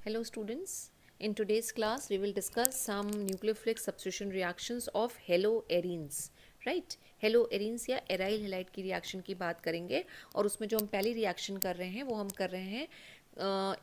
Hello students, in today's class we will discuss some nucleophilic substitution reactions of haloarenes, right? Haloarenes या aryl halide की reaction की बात करेंगे और उसमें जो हम पहली रिएक्शन कर रहे हैं वो हम कर रहे हैं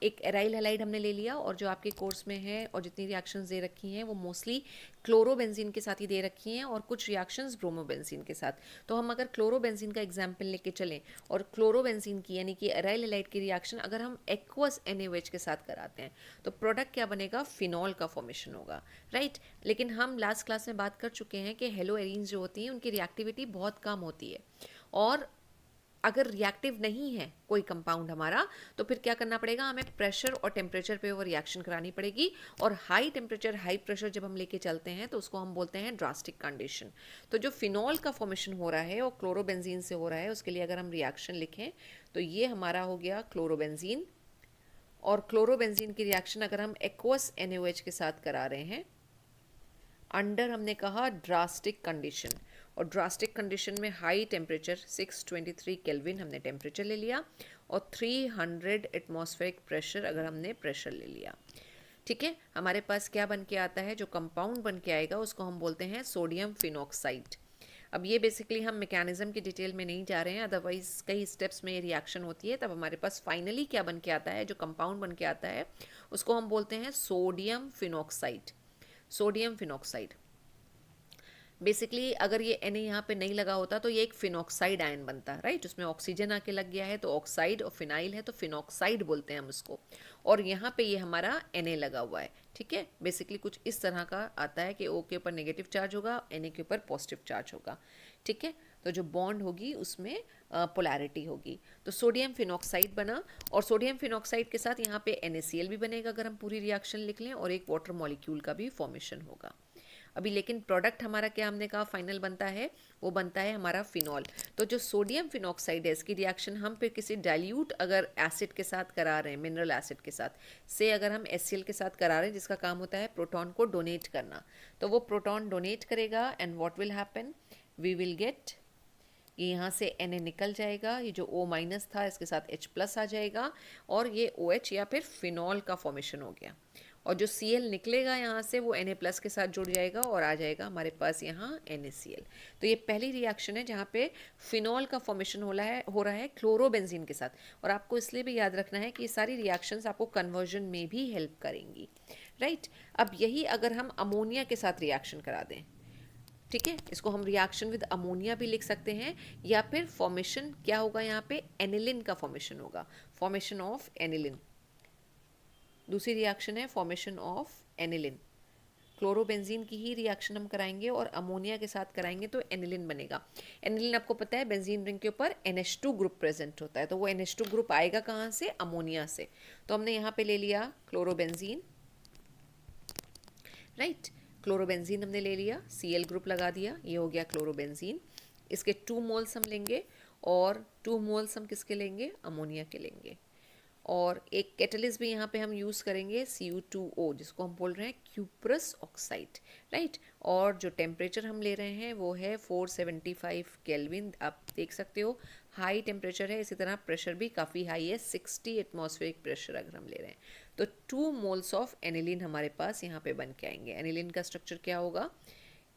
एक एराइल हैलाइड हमने ले लिया और जो आपके कोर्स में है और जितनी रिएक्शंस दे रखी हैं वो मोस्टली क्लोरोबेंजीन के साथ ही दे रखी हैं और कुछ रिएक्शंस ब्रोमोबेंजीन के साथ। तो हम अगर क्लोरोबेंजीन का एग्जाम्पल लेके चलें और क्लोरोबेंजीन की यानी कि एराइल हैलाइड की रिएक्शन अगर हम एक्वस NaOH के साथ कराते हैं तो प्रोडक्ट क्या बनेगा, फिनॉल का फॉर्मेशन होगा, राइट। लेकिन हम लास्ट क्लास में बात कर चुके हैं कि हेलोएरीन्स जो होती हैं उनकी रिएक्टिविटी बहुत कम होती है और अगर रिएक्टिव नहीं है कोई कंपाउंड हमारा तो फिर क्या करना पड़ेगा, हमें प्रेशर और टेम्परेचर पे वो रिएक्शन करानी पड़ेगी और हाई टेम्परेचर हाई प्रेशर जब हम लेके चलते हैं तो उसको हम बोलते हैं ड्रास्टिक कंडीशन। तो जो फिनॉल का फॉर्मेशन हो रहा है और क्लोरोबेंजीन से हो रहा है उसके लिए अगर हम रिएक्शन लिखें तो ये हमारा हो गया क्लोरोबेंजीन और क्लोरोबेंजीन की रिएक्शन अगर हम एक्वस NaOH के साथ करा रहे हैं अंडर हमने कहा ड्रास्टिक कंडीशन और ड्रास्टिक कंडीशन में हाई टेम्परेचर 623 केल्विन हमने टेम्परेचर ले लिया और 300 एटमॉस्फेरिक प्रेशर अगर हमने प्रेशर ले लिया, ठीक है। हमारे पास क्या बन के आता है, जो कंपाउंड बन के आएगा उसको हम बोलते हैं सोडियम फिनॉक्साइड। अब ये बेसिकली हम मैकेनिज्म की डिटेल में नहीं जा रहे हैं, अदरवाइज कई स्टेप्स में ये रिएक्शन होती है। तब हमारे पास फाइनली क्या बन के आता है, जो कंपाउंड बन के आता है उसको हम बोलते हैं sodium phenoxide. Sodium phenoxide basically अगर ये Na यहाँ पे नहीं लगा होता तो ये एक फिनॉक्साइड आयन बनता है, राइट। उसमें ऑक्सीजन आके लग गया है तो ऑक्साइड और फिनाइल है तो फिनॉक्साइड बोलते हैं हम उसको। और यहाँ पे ये हमारा Na लगा हुआ है, ठीक है। बेसिकली कुछ इस तरह का आता है कि O के ऊपर नेगेटिव चार्ज होगा, Na के ऊपर पॉजिटिव चार्ज होगा, ठीक है। तो जो बॉन्ड होगी उसमें पोलैरिटी होगी। तो सोडियम फिनॉक्साइड बना और सोडियम फिनॉक्साइड के साथ यहाँ पे NaCl भी बनेगा अगर हम पूरी रिएक्शन लिख लें और एक वाटर मॉलिक्यूल का भी फॉर्मेशन होगा। अभी लेकिन प्रोडक्ट हमारा क्या हमने कहा फाइनल बनता है, वो बनता है हमारा फिनॉल। तो जो सोडियम फिनॉक्साइड है इसकी रिएक्शन हम फिर किसी डाइल्यूट अगर एसिड के साथ करा रहे हैं, मिनरल एसिड के साथ से अगर हम HCl के साथ करा रहे हैं जिसका काम होता है प्रोटॉन को डोनेट करना, तो वो प्रोटॉन डोनेट करेगा and what will happen, we will get, ये यहाँ से Na निकल जाएगा, ये जो O माइनस था इसके साथ H प्लस आ जाएगा और ये OH या फिर फिनॉल का फॉर्मेशन हो गया और जो Cl निकलेगा यहाँ से वो Na प्लस के साथ जुड़ जाएगा और आ जाएगा हमारे पास यहाँ NaCl। तो ये पहली रिएक्शन है जहाँ पे फिनॉल का फॉर्मेशन हो रहा है क्लोरोबेंजीन के साथ। और आपको इसलिए भी याद रखना है कि ये सारी रिएक्शंस आपको कन्वर्जन में भी हेल्प करेंगी, राइट। अब यही अगर हम अमोनिया के साथ रिएक्शन करा दें, ठीक है, इसको हम रिएक्शन विद अमोनिया भी लिख सकते हैं या फिर फॉर्मेशन क्या होगा, यहाँ पे एनिलिन का फॉर्मेशन होगा, फॉर्मेशन ऑफ एनिलिन। दूसरी रिएक्शन है फॉर्मेशन ऑफ एनिलिन। क्लोरोबेंजीन की ही रिएक्शन हम कराएंगे और अमोनिया के साथ कराएंगे तो एनिलिन बनेगा। एनिलिन आपको पता है बेंजीन रिंग के ऊपर NH2 ग्रुप प्रेजेंट होता है, तो वो NH2 ग्रुप आएगा कहाँ से, अमोनिया से। तो हमने यहाँ पे ले लिया क्लोरोबेंजीन, राइट। क्लोरोबेंजीन हमने ले लिया, Cl ग्रुप लगा दिया, ये हो गया क्लोरोबेंजीन। इसके 2 मोल्स हम लेंगे और 2 मोल्स हम किसके लेंगे, अमोनिया के लेंगे। और एक कैटलिस्ट भी यहाँ पे हम यूज़ करेंगे Cu2O जिसको हम बोल रहे हैं क्यूप्रस ऑक्साइड, राइट। और जो टेम्परेचर हम ले रहे हैं वो है 475 केल्विन, आप देख सकते हो हाई टेम्परेचर है। इसी तरह प्रेशर भी काफ़ी हाई है, 60 एटमॉस्फेरिक प्रेशर अगर हम ले रहे हैं तो 2 मोल्स ऑफ एनिलीन हमारे पास यहाँ पे बन के आएंगे। एनिलीन का स्ट्रक्चर क्या होगा,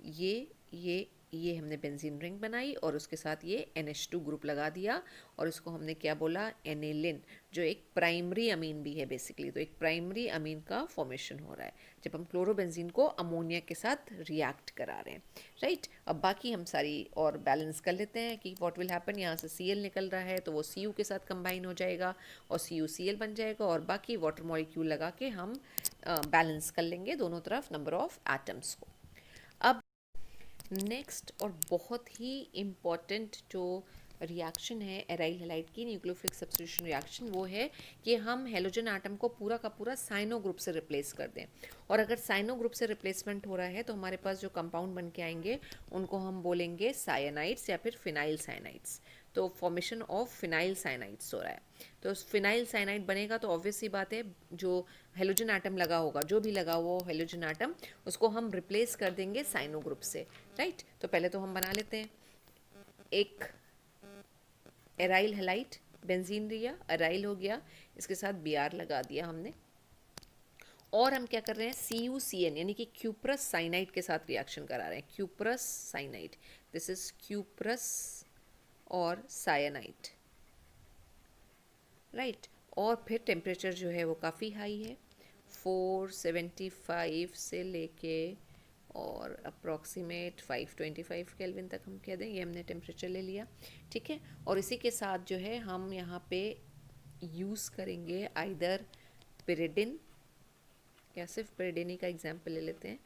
ये हमने बेंजीन रिंग बनाई और उसके साथ ये NH2 ग्रुप लगा दिया और इसको हमने क्या बोला, एनिलिन, जो एक प्राइमरी अमीन भी है बेसिकली। तो एक प्राइमरी अमीन का फॉर्मेशन हो रहा है जब हम क्लोरोबेंजीन को अमोनिया के साथ रिएक्ट करा रहे हैं, राइट। अब बाकी हम सारी और बैलेंस कर लेते हैं कि व्हाट विल हैपन, यहाँ से Cl निकल रहा है तो वो Cu के साथ कंबाइन हो जाएगा और CuCl बन जाएगा और बाकी वाटर मॉलिक्यूल लगा के हम बैलेंस कर लेंगे दोनों तरफ नंबर ऑफ एटम्स को। अब नेक्स्ट और बहुत ही इम्पॉर्टेंट जो रिएक्शन है एराइल हैलाइड की न्यूक्लियोफिलिक सब्स्टिट्यूशन रिएक्शन, वो है कि हम हेलोजन आटम को पूरा का पूरा साइनो ग्रुप से रिप्लेस कर दें। और अगर साइनो ग्रुप से रिप्लेसमेंट हो रहा है तो हमारे पास जो कंपाउंड बन के आएंगे उनको हम बोलेंगे साइनाइड्स या फिर फिनाइल साइनाइड्स। तो फॉर्मेशन ऑफ फिनाइल साइनाइड्स हो रहा है। तो फिनाइल साइनाइड बनेगा तो ऑब्वियस सी बात है जो हेलोजन आटम लगा होगा, जो भी लगा हुआ हो हेलोजन आटम, उसको हम रिप्लेस कर देंगे साइनो ग्रुप से, राइट। तो पहले तो हम बना लेते हैं एक एराइल हैलाइड, बेंजीन लिया, एराइल हो गया, इसके साथ Br लगा दिया हमने, और हम क्या कर रहे हैं, CuCN यानी कि क्यूप्रस साइनाइड के साथ रिएक्शन करा रहे हैं, cuprous cyanide, this is cuprous और साइनाइड, राइट। और फिर टेम्परेचर जो है वो काफ़ी हाई है, 475 से लेके और अप्रॉक्सीमेट 525 केल्विन तक हम कह दें, ये हमने टेम्परेचर ले लिया, ठीक है। और इसी के साथ जो है हम यहाँ पे यूज़ करेंगे आइदर पिरिडिन, या सिर्फ पेरिडिन का एग्जाम्पल ले लेते हैं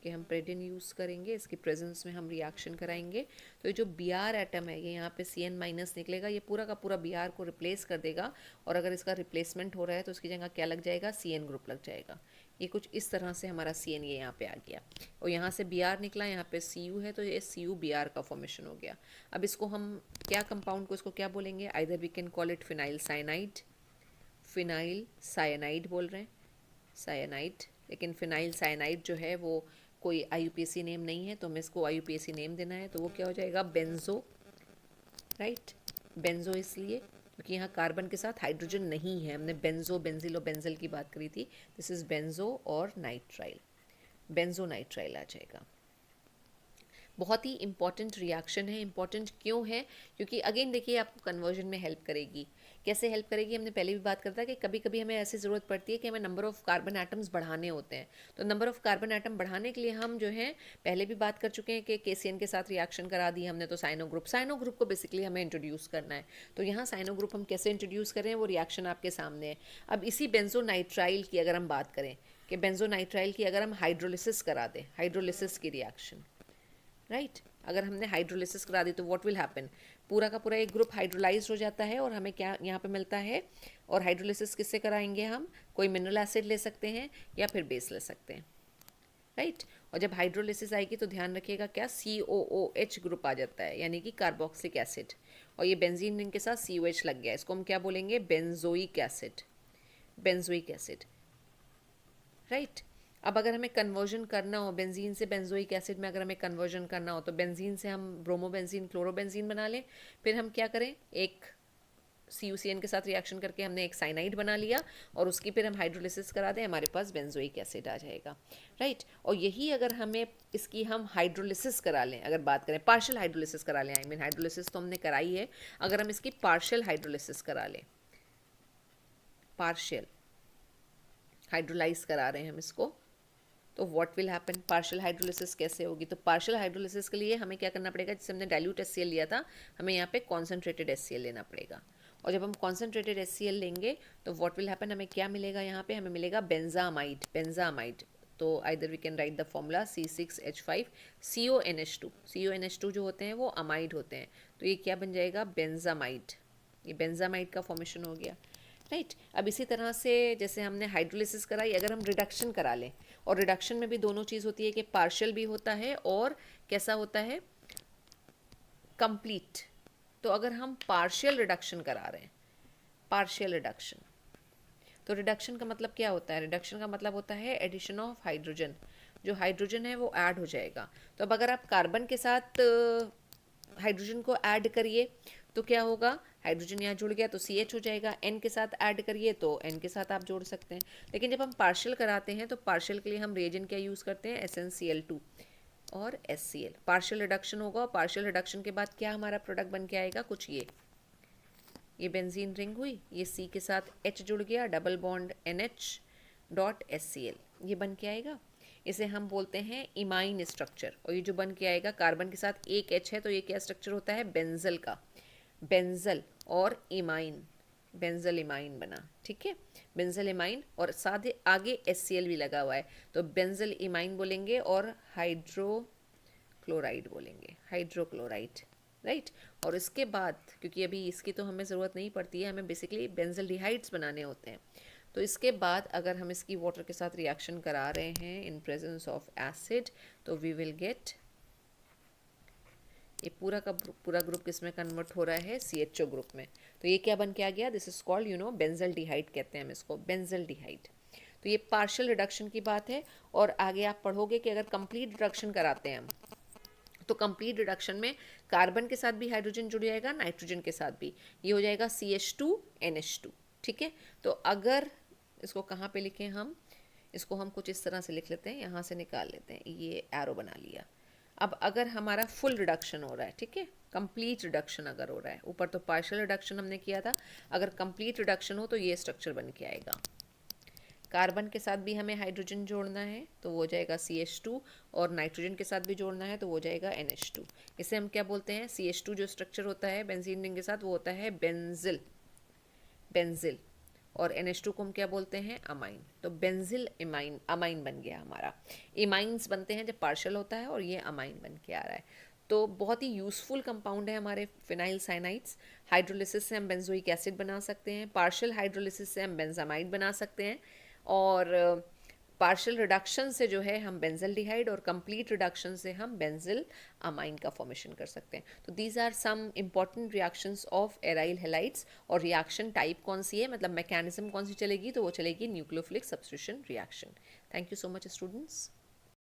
कि हम पेरिडिन यूज़ करेंगे, इसकी प्रेजेंस में हम रिएक्शन कराएंगे। तो ये जो Br एटम है ये यहाँ पे Cn माइनस निकलेगा, ये पूरा का पूरा Br को रिप्लेस कर देगा, और अगर इसका रिप्लेसमेंट हो रहा है तो उसकी जगह क्या लग जाएगा, Cn ग्रुप लग जाएगा। ये कुछ इस तरह से हमारा Cn ये यहाँ पे आ गया, और यहाँ से Br निकला, यहाँ पे Cu है, तो ये Cu-Br का फॉर्मेशन हो गया। अब इसको हम क्या कंपाउंड को इसको क्या बोलेंगे, either we can call it phenyl cyanide, phenyl cyanide बोल रहे हैं, साइनाइड, लेकिन फिनाइल साइनाइड जो है वो कोई IUPAC नेम नहीं है, तो हमें इसको IUPAC नेम देना है, तो वो क्या हो जाएगा, बेंजो, राइट। बेंजो इसलिए क्योंकि यहाँ कार्बन के साथ हाइड्रोजन नहीं है, हमने बेंजो, बेंजिल और बेंजल की बात करी थी, दिस इज बेंजो और नाइट्राइल, बेंजो नाइट्राइल आ जाएगा। बहुत ही इंपॉर्टेंट रिएक्शन है। इंपॉर्टेंट क्यों है, क्योंकि अगेन देखिए आपको कन्वर्जन में हेल्प करेगी। कैसे हेल्प करेगी, हमने पहले भी बात करता है कि कभी कभी हमें ऐसी ज़रूरत पड़ती है कि हमें नंबर ऑफ़ कार्बन एटम्स बढ़ाने होते हैं, तो नंबर ऑफ़ कार्बन एटम बढ़ाने के लिए हम जो है पहले भी बात कर चुके हैं कि KCN के साथ रिएक्शन करा दी हमने, तो साइनो ग्रुप को बेसिकली हमें इंट्रोड्यूस करना है। तो यहाँ साइनो ग्रुप हम कैसे इंट्रोड्यूस करें, वो रिएक्शन आपके सामने है। अब इसी बेंजोनाइट्राइल की अगर हम बात करें कि बेंजोनाइट्राइल की अगर हम हाइड्रोलिसिस करा दें, हाइड्रोलिसिस की रिएक्शन, राइट, अगर हमने हाइड्रोलिसिस करा दी तो व्हाट विल हैपन, पूरा का पूरा एक ग्रुप हाइड्रोलाइज हो जाता है, और हमें क्या यहाँ पे मिलता है, और हाइड्रोलिसिस किससे कराएंगे हम, कोई मिनरल एसिड ले सकते हैं या फिर बेस ले सकते हैं, राइट। और जब हाइड्रोलिसिस आएगी तो ध्यान रखिएगा क्या, COOH ग्रुप आ जाता है, यानी कि कार्बोक्सिलिक एसिड, और ये बेंजीन रिंग के साथ COH लग गया, इसको हम क्या बोलेंगे, benzoic acid, benzoic acid, right. अब अगर हमें कन्वर्जन करना हो बेंजीन से बेंजोइक एसिड में, अगर हमें कन्वर्जन करना हो तो बेंजीन से हम ब्रोमोबेंजीन क्लोरोबेंजीन बना लें, फिर हम क्या करें, एक CuCN के साथ रिएक्शन करके हमने एक साइनाइड बना लिया, और उसकी फिर हम हाइड्रोलिसिस करा दें, हमारे पास बेंजोइक एसिड आ जाएगा, राइट। और यही अगर हमें इसकी हम हाइड्रोलिसिस करा लें, अगर बात करें पार्शियल हाइड्रोलिसिस करा लें, आई मीन हाइड्रोलिसिस तो हमने कराई है, अगर हम इसकी पार्शियल हाइड्रोलिसिस करा लें, पार्शियल हाइड्रोलाइज करा रहे हैं हम इसको, तो what will happen, partial hydrolysis कैसे होगी, तो पार्शियल हाइड्रोलिसिस के लिए हमें क्या करना पड़ेगा, जैसे हमने डाइल्यूट HCl लिया था, हमें यहाँ पे कॉन्सेंट्रेटेड HCl लेना पड़ेगा, और जब हम कॉन्सेंट्रेटेड HCl लेंगे तो व्हाट विल हैपन, हमें क्या मिलेगा, यहाँ पे हमें मिलेगा बेंजामाइड, बेंजामाइड, तो either we can write the formula C6H5 CONH2, CONH2 जो होते हैं वो अमाइड होते हैं, तो ये क्या बन जाएगा, बेंजामाइड, ये बेंजामाइड का फॉर्मेशन हो गया, राइट। अब इसी तरह से जैसे हमने हाइड्रोलिसिस कराई, अगर हम रिडक्शन करा लें, और रिडक्शन में भी दोनों चीज़ होती है कि पार्शियल भी होता है और कैसा होता है, कंप्लीट। तो अगर हम पार्शियल रिडक्शन करा रहे हैं, पार्शियल रिडक्शन, तो रिडक्शन का मतलब क्या होता है, रिडक्शन का मतलब होता है एडिशन ऑफ हाइड्रोजन, जो हाइड्रोजन है वो ऐड हो जाएगा। तो अब अगर आप कार्बन के साथ हाइड्रोजन को ऐड करिए तो क्या होगा, हाइड्रोजन यहाँ जुड़ गया तो CH हो जाएगा, N के साथ ऐड करिए तो N के साथ आप जोड़ सकते हैं। लेकिन जब हम पार्शियल कराते हैं तो पार्शियल के लिए हम रिएजेंट क्या यूज़ करते हैं, SnCl2 और HCl, पार्शियल रिडक्शन होगा, और पार्शियल रिडक्शन के बाद क्या हमारा प्रोडक्ट बन के आएगा, कुछ ये बेंजीन रिंग हुई, ये C के साथ H जुड़ गया, डबल बॉन्ड NH.HCl, ये बन के आएगा, इसे हम बोलते हैं इमाइन स्ट्रक्चर। और ये जो बन के आएगा, कार्बन के साथ एक H है तो ये क्या स्ट्रक्चर होता है, बेंजल का, बेंजल और इमाइन, बेंजल इमाइन बना, ठीक है, बेंजल इमाइन, और साथ ही आगे HCl भी लगा हुआ है, तो बेंजल इमाइन बोलेंगे और हाइड्रोक्लोराइड बोलेंगे, हाइड्रोक्लोराइड, राइट। और इसके बाद क्योंकि अभी इसकी तो हमें ज़रूरत नहीं पड़ती है, हमें बेसिकली बेंजल्डिहाइड्स बनाने होते हैं, तो इसके बाद अगर हम इसकी वाटर के साथ रिएक्शन करा रहे हैं इन प्रेजेंस ऑफ एसिड, तो वी विल गेट, ये पूरा का पूरा ग्रुप किस में कन्वर्ट हो रहा है, CHO ग्रुप में, तो ये क्या बन के आ गया, दिस इज कॉल्ड बेंजल्डिहाइड कहते हैं हम इसको, बेंजल्डिहाइड। तो ये पार्शियल रिडक्शन की बात है, और आगे आप पढ़ोगे कि अगर कंप्लीट रिडक्शन कराते हैं हम, तो कंप्लीट रिडक्शन में कार्बन के साथ भी हाइड्रोजन जुड़ जाएगा, नाइट्रोजन के साथ भी, ये हो जाएगा CH2NH2, ठीक है। तो अगर इसको कहाँ पे लिखें हम, इसको हम कुछ इस तरह से लिख लेते हैं, यहाँ से निकाल लेते हैं, ये एरो बना लिया। अब अगर हमारा फुल रिडक्शन हो रहा है, ठीक है, कंप्लीट रिडक्शन अगर हो रहा है, ऊपर तो पार्शियल रिडक्शन हमने किया था, अगर कंप्लीट रिडक्शन हो तो ये स्ट्रक्चर बन के आएगा। कार्बन के साथ भी हमें हाइड्रोजन जोड़ना है तो वो हो जाएगा CH2, और नाइट्रोजन के साथ भी जोड़ना है तो वो हो जाएगा NH2। इसे हम क्या बोलते हैं, CH2 जो स्ट्रक्चर होता है बेंजीन रिंग के साथ वो होता है बेंजिल, बेंजिल। और NH2 को हम क्या बोलते हैं, अमाइन। तो बेंजिल इमाइन, अमाइन बन गया हमारा। इमाइंस बनते हैं जब पार्शियल होता है, और ये अमाइन बन के आ रहा है। तो बहुत ही यूज़फुल कंपाउंड है हमारे फिनाइल साइनाइड्स। हाइड्रोलिसिस से हम बेंजोइक एसिड बना सकते हैं, पार्शियल हाइड्रोलिसिस से हम बेंजामाइड बना सकते हैं, और पार्शियल रिडक्शन से जो है हम बेंजल्डिहाइड, और कंप्लीट रिडक्शन से हम बेंजिल अमाइन का फॉर्मेशन कर सकते हैं। तो these are some important reactions of aryl halides. और रिएक्शन टाइप कौन सी है, मतलब मैकेनिज्म कौन सी चलेगी, तो वो चलेगी nucleophilic substitution reaction. Thank you so much students.